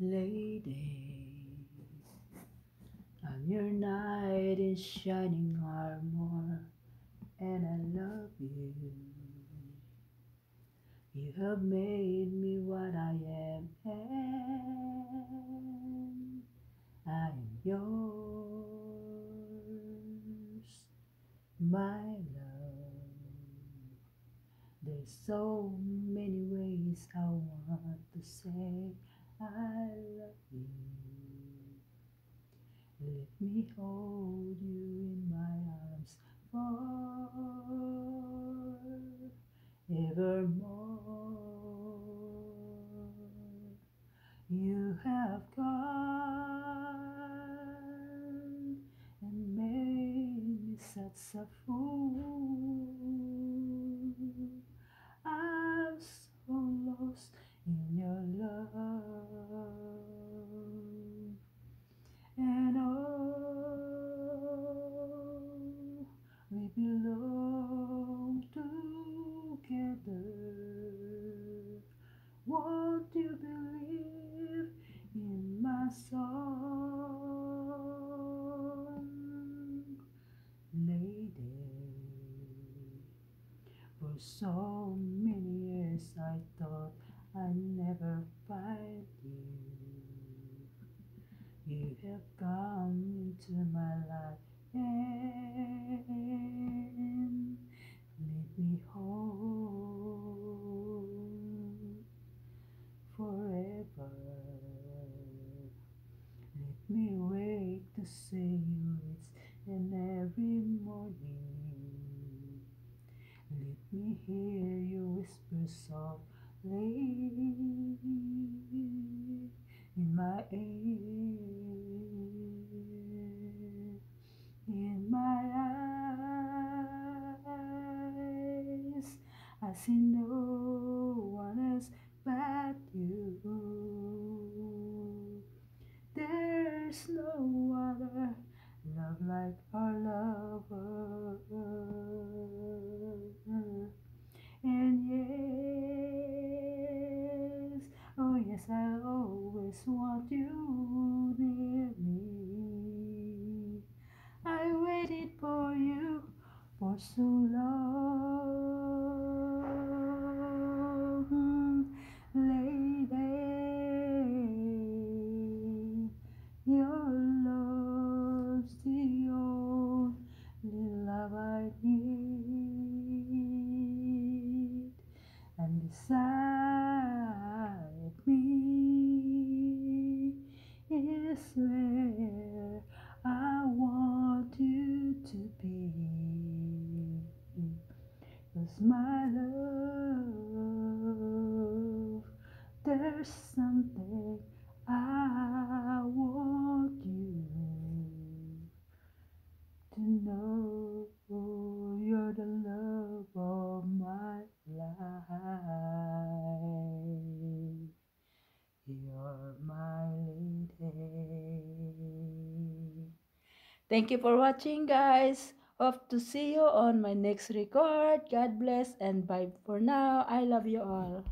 Lady, I'm your knight in shining armor, and I love you. You have made me what I am, and I am yours, my love. There's so many ways I want to say I love you. Let me hold you in my arms forevermore. You have gone and made me such a fool. I'm so lost in your love, and oh, we belong together. Won't you believe in my song, lady? For so many years I thought I'd never find you. You have come into my life and let me hold forever. Let me wake to say you it's and every morning. Let me hear you whisper softly in my ear. In my eyes, I see no one else but you. There's no other love like our love. And yes, oh yes, I'll always want you near me. I waited for you for so long, lady. Your love's the only love I need, and beside me is where I want you to be. 'Cause my love, there's something I want you to know. You're the love of my life. You're my lady. Thank you for watching, guys. Hope to see you on my next record. God bless and bye for now. I love you all.